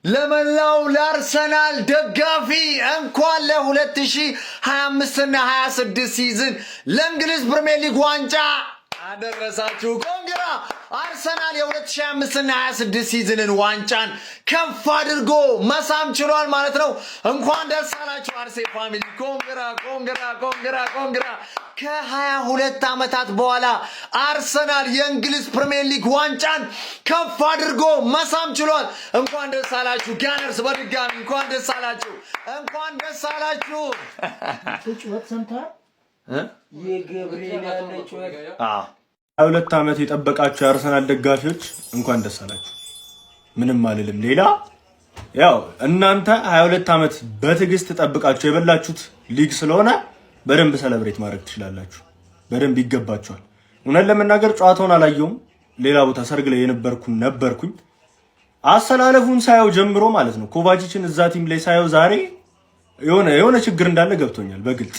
ለመላው ለአርሰናል ደጋፊ እንኳን ለ2025 እና 26 ሲዝን ለእንግሊዝ ፕሪሚየር ሊግ ዋንጫ አደረሳችሁ። ኮንግራ! አርሰናል የ2025 እና 26 ሲዝንን ዋንጫን ከፍ አድርጎ መሳም ችሏል ማለት ነው። እንኳን ደስ አላችሁ አርሴ ፋሚሊ። ኮንግራ ኮንግራ ኮንግራ ኮንግራ! ከ22 ዓመታት በኋላ አርሰናል የእንግሊዝ ፕሪሚየር ሊግ ዋንጫን ከፍ አድርጎ መሳም ችሏል። እንኳን ደስ አላችሁ ጋነርስ፣ በድጋሚ እንኳን ደስ አላችሁ፣ እንኳን ደስ አላችሁ። የገብርኤል ያለች ወጥ 22 ዓመት የጠበቃችሁ የአርሰናል ደጋፊዎች እንኳን ደስ አላችሁ። ምንም አልልም ሌላ። ያው እናንተ 22 ዓመት በትዕግስት ተጠብቃችሁ የበላችሁት ሊግ ስለሆነ በደንብ ሰለብሬት ማድረግ ትችላላችሁ። በደንብ ይገባችኋል። እውነት ለመናገር ጨዋታውን አላየውም። ሌላ ቦታ ሰርግ ላይ ነበርኩኝ። አሰላለፉን ሳየው ጀምሮ ማለት ነው ኮቫቺችን እዛ ቲም ላይ ሳየው ዛሬ የሆነ ችግር እንዳለ ገብቶኛል በግልጽ።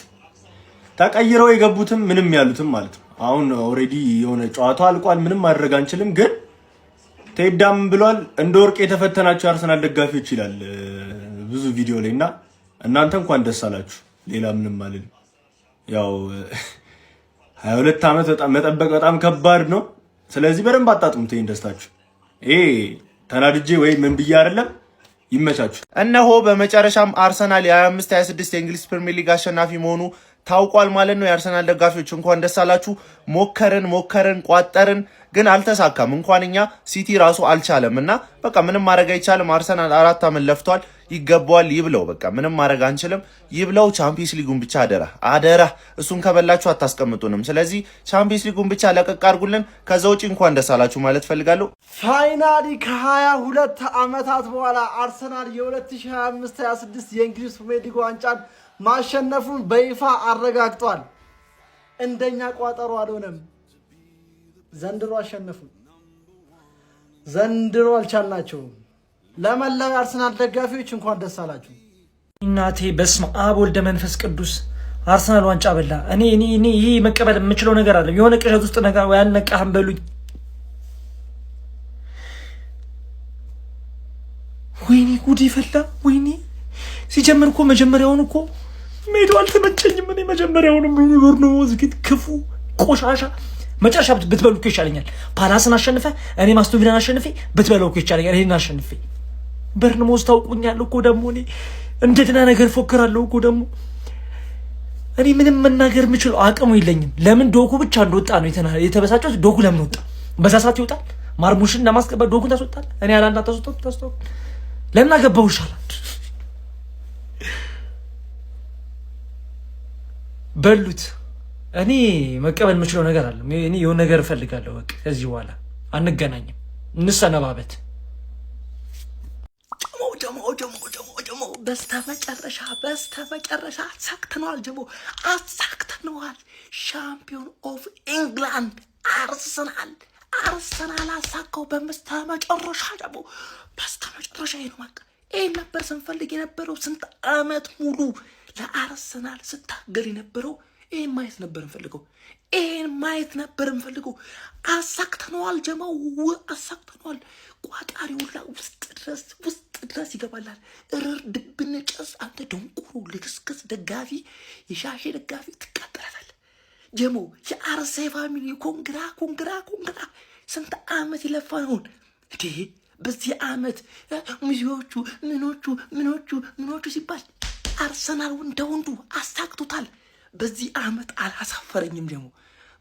ተቀይረው የገቡትም ምንም ያሉትም ማለት ነው። አሁን ኦሬዲ የሆነ ጨዋታው አልቋል፣ ምንም ማድረግ አንችልም። ግን ቴዳም ብሏል እንደ ወርቅ የተፈተናችሁ የአርሰናል ደጋፊዎች ይላል ብዙ ቪዲዮ ላይ እና እናንተ እንኳን ደስ አላችሁ። ሌላ ምንም አልልም። ያው 22 ዓመት መጠበቅ በጣም ከባድ ነው። ስለዚህ በደንብ አጣጥሙት ይሄን ደስታችሁ። ይሄ ተናድጄ ወይ ምን ብዬ አይደለም። ይመቻችሁ። እነሆ በመጨረሻም አርሰናል የ25 26 የእንግሊዝ ፕሪሚየር ሊግ አሸናፊ መሆኑ ታውቋል ማለት ነው። የአርሰናል ደጋፊዎች እንኳን ደስ አላችሁ። ሞከርን ቋጠርን፣ ግን አልተሳካም። እንኳን እኛ ሲቲ ራሱ አልቻለም እና በቃ ምንም ማድረግ አይቻልም። አርሰናል 4 ዓመት ለፍቷል፣ ይገባዋል። ይብለው፣ በቃ ምንም ማድረግ አንችልም። ይብለው። ቻምፒየንስ ሊጉን ብቻ አደራ፣ እሱን ከበላችሁ አታስቀምጡንም። ስለዚህ ቻምፒየንስ ሊጉን ብቻ ለቀቅ አድርጉልን። ከዛ ውጪ እንኳን ደስ አላችሁ ማለት ፈልጋለሁ። ፋይናሊ ከ22 ዓመታት በኋላ አርሰናል የ2025 26 የእንግሊዝ ፕሪሚየር ሊግ ዋንጫን ማሸነፉን በይፋ አረጋግጧል። እንደኛ ቋጠሮ አልሆነም። ዘንድሮ አሸነፉ። ዘንድሮ አልቻልናቸውም። ለመላው የአርሰናል ደጋፊዎች እንኳን ደስ አላችሁ። እናቴ በስመ አብ ወልደ መንፈስ ቅዱስ አርሰናል ዋንጫ በላ። እኔ ይሄ መቀበል የምችለው ነገር አለ። የሆነ ቅዠት ውስጥ ነገር ያልነቃህም በሉኝ። ወይኔ ጉድ ይፈላ። ወይኔ ሲጀምር እኮ መጀመሪያውን እኮ ሜዶ አልተመቸኝም። እኔ መጀመሪያውንም ቦርኖሞዝ ግን ክፉ ቆሻሻ መጨረሻ ብትበሉ እኮ ይሻለኛል። ፓላስን አሸንፈ እኔ ማስቶቪላን አሸንፌ ብትበለው እኮ ይሻለኛል። ይሄን አሸንፌ ቦርኖሞዝ ታውቁኛል እኮ ደግሞ እኔ እንደትና ነገር ፎክራለሁ እኮ ደግሞ እኔ ምንም መናገር የምችለው አቅሙ የለኝም። ለምን ዶኩ ብቻ እንደወጣ ነው የተበሳጨሁት። ዶኩ ለምን ወጣ? በዛ ሰዓት ይወጣል። ማርሙሽን ለማስቀበል ዶኩን ታስወጣል። እኔ አላንዳ ታስወጣው ለምን አገባው ይሻላል። በሉት። እኔ መቀበል የምችለው ነገር አለ። እኔ የሆነ ነገር እፈልጋለሁ። በቃ ከዚህ በኋላ አንገናኝም፣ እንሰነባበት። በስተመጨረሻ አሳክተነዋል። ሻምፒዮን ኦፍ ኢንግላንድ አርሰናል አሳካው። በስተመጨረሻ ይሄ ነው በቃ። ይሄን ነበር ስንፈልግ የነበረው። ስንት ዓመት ሙሉ ለአርሰናል ስታገል የነበረው ይሄን ማየት ነበር እንፈልገው። አሳክተነዋል። ጀማው አሳክተነዋል። ቋጣሪ ሁላ ውስጥ ድረስ ይገባላል። እርር ድብን ጨስ። አንተ ደንቁሩ ልክስክስ ደጋፊ፣ የሻሼ ደጋፊ ትቃጠላታል። ጀማው የአርሴ ፋሚሊ ኮንግራ። ስንት ዓመት ይለፋ ነውን እንዴ? በዚህ ዓመት ሙዚዎቹ ምኖቹ ሲባል አርሰናል እንደወንዱ አሳክቶታል። በዚህ ዓመት አላሳፈረኝም። ደግሞ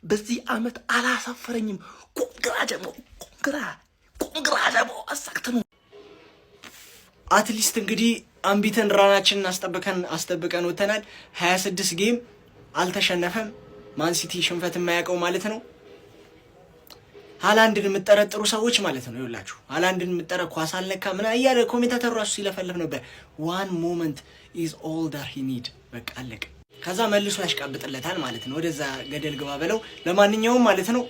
በዚህ ዓመት አላሳፈረኝም። ኮንግራ ደግሞ አሳክተነው። አትሊስት እንግዲህ አንቢተን ራናችንን አስጠብቀን ወተናል። 26 ጌም አልተሸነፈም። ማን ሲቲ ሽንፈት የማያውቀው ማለት ነው። ሃላንድን የምጠረጥሩ ሰዎች ማለት ነው ይኸውላችሁ፣ ሃላንድን የምጠረ ኳስ አልነካ ምን እያለ ኮሜንታተሩ ራሱ ሲለፈልፍ ነበር። ዋን ሞመንት ኢዝ ኦል ዳት ሂ ኒድ። በቃ አለቀ። ከዛ መልሶ ያሽቃብጥለታል ማለት ነው። ወደዛ ገደል ግባ በለው። ለማንኛውም ማለት ነው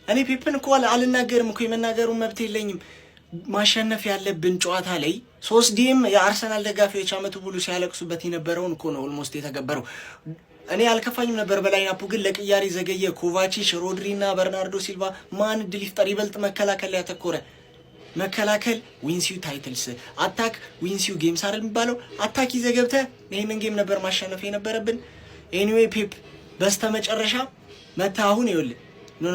እኔ ፔፕን እኮ አልናገርም እኮ የመናገሩን መብት የለኝም። ማሸነፍ ያለብን ጨዋታ ላይ 3 ጌም የአርሰናል ደጋፊዎች አመቱ ሙሉ ሲያለቅሱበት የነበረውን እኮ ነው ኦልሞስት የተገበረው። እኔ አልከፋኝም ነበር በላይናፑ፣ ግን ለቅያሪ ዘገየ። ኮቫቺች፣ ሮድሪና በርናርዶ ሲልቫ ማን ድል ይፍጠር? ይበልጥ መከላከል ላይ ያተኮረ መከላከል ዊንስ ዩ ታይትልስ፣ አታክ ዊንስ ዩ ጌምስ አይደል የሚባለው? አታክ ይዘህ ገብተህ ይሄንን ጌም ነበር ማሸነፍ የነበረብን። ኤኒዌይ ፔፕ በስተመጨረሻ መታ አሁን ይኸውልህ ኖ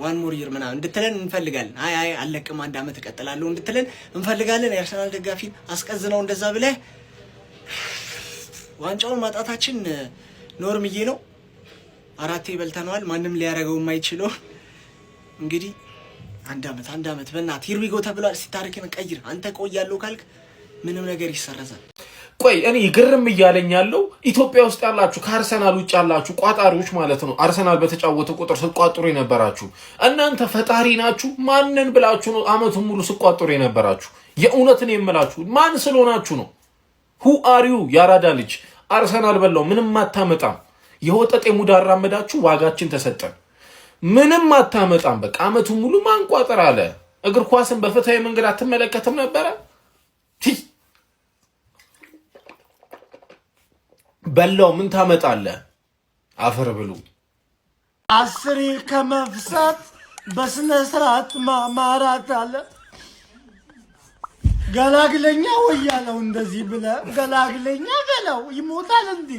ዋን ሞር ይር ምናምን እንድትለን እንፈልጋለን። አይ አለቅም 1 ዓመት እቀጥላለሁ እንድትለን እንፈልጋለን። የአርሰናል ደጋፊን አስቀዝነው እንደዛ ብለህ ዋንጫውን ማጣታችን ኖርምዬ ነው። 4 በልተነዋል። ማንም ሊያደርገው የማይችለው እንግዲህ 1 ዓመት በእናትህ ሂርዊጎ ተብሏል። ሲታሪክን ቀይር። አንተ ቆያለሁ ካልክ ምንም ነገር ይሰረዛል። ቆይ እኔ ግርም እያለኝ ያለው ኢትዮጵያ ውስጥ ያላችሁ ከአርሰናል ውጭ ያላችሁ ቋጣሪዎች ማለት ነው። አርሰናል በተጫወተ ቁጥር ስትቋጥሩ የነበራችሁ እናንተ ፈጣሪ ናችሁ? ማንን ብላችሁ ነው አመቱን ሙሉ ስትቋጥሩ የነበራችሁ? የእውነትን የምላችሁ ማን ስለሆናችሁ ነው? who are you ያራዳ ልጅ? አርሰናል በላው ምንም አታመጣም። የወጠጤ ሙድ አራመዳችሁ፣ ዋጋችን ተሰጠን። ምንም አታመጣም። በቃ አመቱን ሙሉ ማንቋጠር አለ። እግር ኳስን በፍትሃዊ መንገድ አትመለከትም ነበረ? በላው ምን ታመጣለህ? አፈር ብሉ። 10 ከመፍሳት በስነ ስርዓት ማራት አለ። ገላግለኛ ወያለው እንደዚህ ብለህ ገላግለኛ በለው ይሞታል እንዴ?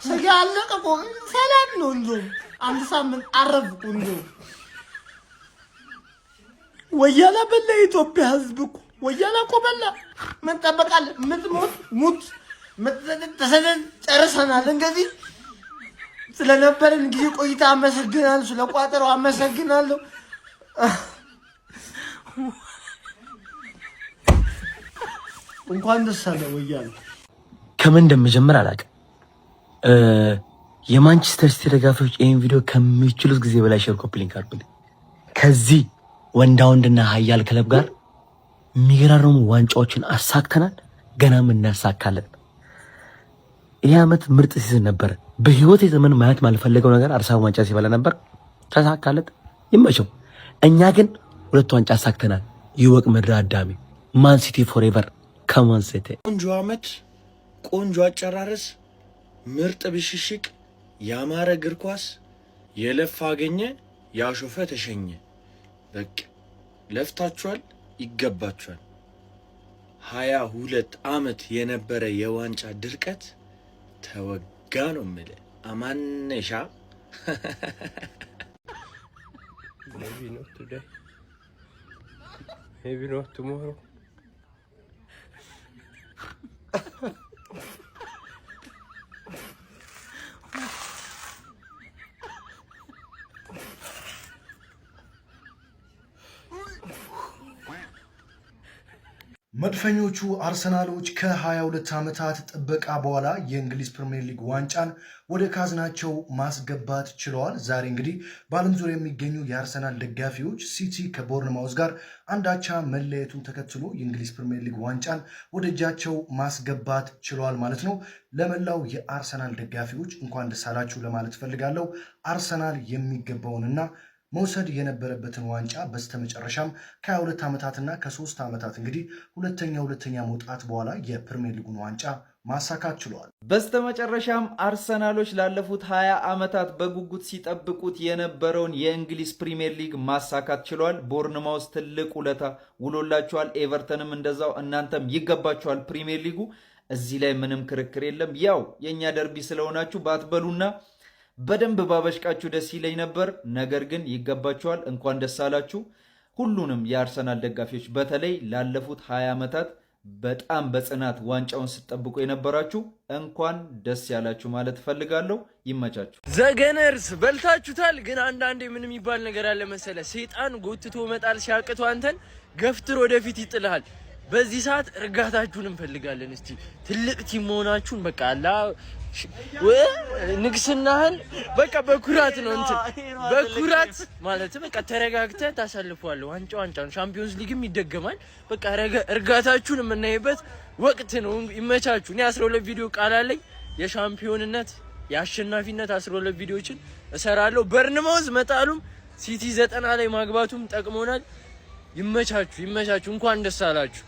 ስጋ አለቀ እኮ ሰላም ነው እንዴ? 1 ሳምንት አረፍኩ እንዴ? ወያላ በላ ኢትዮጵያ ህዝብ እኮ ወያላ እኮ በላ። ምን ጠበቃለህ? ሙት ተሰደን ጨርሰናል። እንግዲህ ስለነበረን ጊዜ ቆይታ አመሰግናለሁ። ስለቋጠረው አመሰግናለሁ። እንኳን ደስ አለ ወያኔ። ከምን እንደምጀምር አላውቅም። የማንቸስተር ሲቲ ደጋፊዎች ይህን ቪዲዮ ከሚችሉት ጊዜ በላይ ሼር ኮፒ ሊንክ አድርጉልኝ። ከዚህ ወንዳወንድና ሀያል ክለብ ጋር የሚገራርሙ ዋንጫዎችን አሳክተናል። ገናም እናሳካለን። ይህ ዓመት ምርጥ ሲዝን ነበር። በህይወት የዘመን ማየት ማልፈለገው ነገር አርሰናል ዋንጫ ሲበላ ነበር። ተሳካለት፣ ይመቸው። እኛ ግን 2 ዋንጫ አሳክተናል። ይወቅ ምድር አዳሚ። ማን ሲቲ ፎሬቨር። ከማን ሲቲ ቆንጆ ዓመት፣ ቆንጆ አጨራረስ፣ ምርጥ ብሽሽቅ፣ ያማረ እግር ኳስ፣ የለፋ አገኘ፣ ያሾፈ ተሸኘ። በቃ ለፍታችኋል፣ ይገባችኋል። 22 ዓመት የነበረ የዋንጫ ድርቀት ተወጋ ነው የምልህ። አማነሻ maybe not today, maybe not tomorrow. መድፈኞቹ አርሰናሎች ከ22 ዓመታት ጥበቃ በኋላ የእንግሊዝ ፕሪሚየር ሊግ ዋንጫን ወደ ካዝናቸው ማስገባት ችለዋል። ዛሬ እንግዲህ በዓለም ዙሪያ የሚገኙ የአርሰናል ደጋፊዎች ሲቲ ከቦርንማውዝ ጋር 1-1 መለየቱን ተከትሎ የእንግሊዝ ፕሪሚየር ሊግ ዋንጫን ወደ እጃቸው ማስገባት ችለዋል ማለት ነው። ለመላው የአርሰናል ደጋፊዎች እንኳን ደስ አላችሁ ለማለት ፈልጋለሁ። አርሰናል የሚገባውንና መውሰድ የነበረበትን ዋንጫ በስተመጨረሻም ከ22 ዓመታትና ከ3 ዓመታት እንግዲህ ሁለተኛ መውጣት በኋላ የፕሪሚየር ሊጉን ዋንጫ ማሳካት ችሏል። በስተመጨረሻም አርሰናሎች ላለፉት 20 ዓመታት በጉጉት ሲጠብቁት የነበረውን የእንግሊዝ ፕሪሚየር ሊግ ማሳካት ችሏል። ቦርንማውዝ ትልቅ ውለታ ውሎላችኋል። ኤቨርተንም እንደዛው። እናንተም ይገባችኋል ፕሪሚየር ሊጉ። እዚህ ላይ ምንም ክርክር የለም። ያው የኛ ደርቢ ስለሆናችሁ ባትበሉና በደንብ ባበሽቃችሁ ደስ ይለኝ ነበር። ነገር ግን ይገባችኋል። እንኳን ደስ አላችሁ ሁሉንም የአርሰናል ደጋፊዎች፣ በተለይ ላለፉት 20 ዓመታት በጣም በጽናት ዋንጫውን ስትጠብቁ የነበራችሁ እንኳን ደስ ያላችሁ ማለት ፈልጋለሁ። ይመቻችሁ። ዘገነርስ በልታችሁታል። ግን አንዳንዴ ምን የሚባል ነገር አለ መሰለ፣ ሰይጣን ጎትቶ መጣል ሲያቅቶ አንተን ገፍትር ወደፊት ይጥልሃል። በዚህ ሰዓት እርጋታችሁን እንፈልጋለን። እስቲ ትልቅ ቲም መሆናችሁን በቃ አላ ንግስናህን በቃ በኩራት ነው እንትን በኩራት ማለት በቃ ተረጋግተህ ታሳልፈዋለህ። ዋንጫ ነው። ሻምፒዮንስ ሊግም ይደገማል። በቃ እርጋታችሁን የምናይበት ወቅት ነው። ይመቻችሁ። እኔ 12 ቪዲዮ ቃል አለኝ የሻምፒዮንነት የአሸናፊነት 12 ቪዲዮችን እሰራለሁ። ቦርንማውዝ መጣሉም ሲቲ 90 ላይ ማግባቱም ጠቅሞናል። ይመቻችሁ። እንኳን ደስ አላችሁ።